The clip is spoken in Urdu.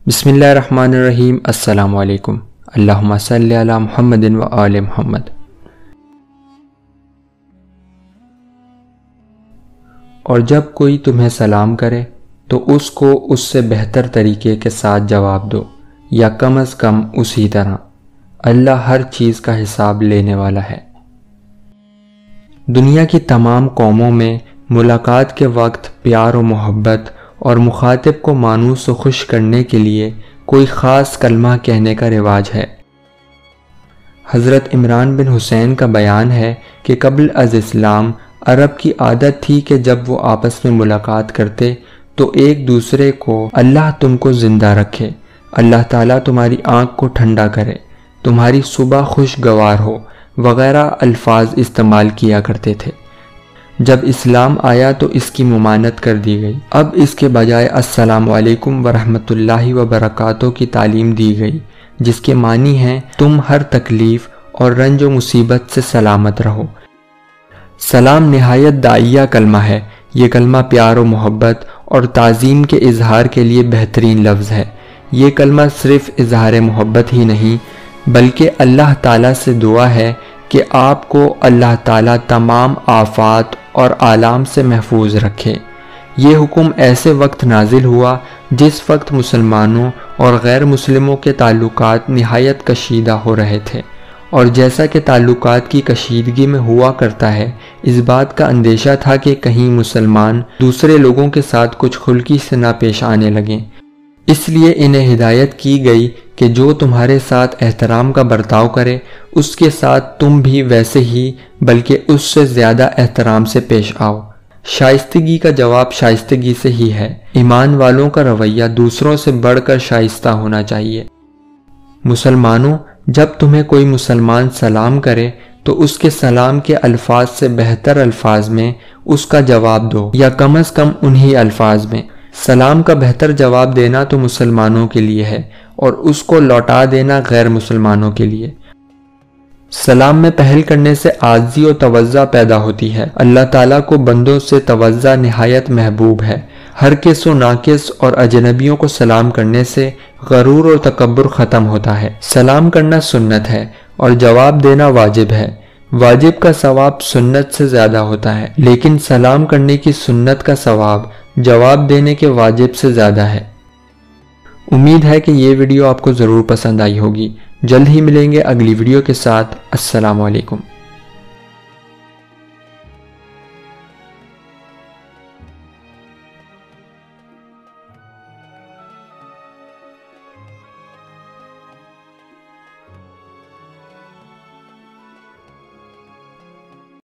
بسم اللہ الرحمن الرحیم۔ السلام علیکم۔ اللہم صلی علی محمد و آل محمد۔ اور جب کوئی تمہیں سلام کرے تو اس کو اس سے بہتر طریقے کے ساتھ جواب دو، یا کم از کم اسی طرح۔ اللہ ہر چیز کا حساب لینے والا ہے۔ دنیا کی تمام قوموں میں ملاقات کے وقت پیار و محبت اور مخاطب کو مانوس و خوش کرنے کے لیے کوئی خاص کلمہ کہنے کا رواج ہے۔ حضرت عمران بن حسین کا بیان ہے کہ قبل از اسلام عرب کی عادت تھی کہ جب وہ آپس میں ملاقات کرتے تو ایک دوسرے کو اللہ تم کو زندہ رکھے، اللہ تعالیٰ تمہاری آنکھ کو ٹھنڈا کرے، تمہاری صبح خوشگوار ہو وغیرہ الفاظ استعمال کیا کرتے تھے۔ جب اسلام آیا تو اس کی ممانعت کر دی گئی۔ اب اس کے بجائے السلام علیکم ورحمۃ اللہ وبرکاتہ کی تعلیم دی گئی، جس کے معنی ہیں تم ہر تکلیف اور رنج و مصیبت سے سلامت رہو۔ سلام نہایت داعیہ کلمہ ہے۔ یہ کلمہ پیار و محبت اور تعظیم کے اظہار کے لیے بہترین لفظ ہے۔ یہ کلمہ صرف اظہار محبت ہی نہیں بلکہ اللہ تعالیٰ سے دعا ہے کہ آپ کو اللہ تعالیٰ تمام آفات اور آلام سے محفوظ رکھے۔ یہ حکم ایسے وقت نازل ہوا جس وقت مسلمانوں اور غیر مسلموں کے تعلقات نہایت کشیدہ ہو رہے تھے، اور جیسا کہ تعلقات کی کشیدگی میں ہوا کرتا ہے، اس بات کا اندیشہ تھا کہ کہیں مسلمان دوسرے لوگوں کے ساتھ کچھ خلقی سے نہ پیش آنے لگیں۔ اس لیے انہیں ہدایت کی گئی کہ جو تمہارے ساتھ احترام کا برتاؤ کرے اس کے ساتھ تم بھی ویسے ہی بلکہ اس سے زیادہ احترام سے پیش آؤ۔ شائستگی کا جواب شائستگی سے ہی ہے۔ ایمان والوں کا رویہ دوسروں سے بڑھ کر شائستہ ہونا چاہیے۔ مسلمانوں، جب تمہیں کوئی مسلمان سلام کرے تو اس کے سلام کے الفاظ سے بہتر الفاظ میں اس کا جواب دو، یا کم از کم انہی الفاظ میں۔ سلام کا بہتر جواب دینا تو مسلمانوں کے لیے ہے اور اس کو لوٹا دینا غیر مسلمانوں کے لیے۔ سلام میں پہل کرنے سے عاجزی و تواضع پیدا ہوتی ہے۔ اللہ تعالیٰ کو بندوں سے تواضع نہایت محبوب ہے۔ ہر کس و ناقص اور اجنبیوں کو سلام کرنے سے غرور اور تکبر ختم ہوتا ہے۔ سلام کرنا سنت ہے اور جواب دینا واجب ہے۔ واجب کا ثواب سنت سے زیادہ ہوتا ہے، لیکن سلام کرنے کی سنت کا ثواب جواب دینے کے واجب سے زیادہ ہے۔ امید ہے کہ یہ ویڈیو آپ کو ضرور پسند آئی ہوگی۔ جلد ہی ملیں گے اگلی ویڈیو کے ساتھ۔ السلام علیکم۔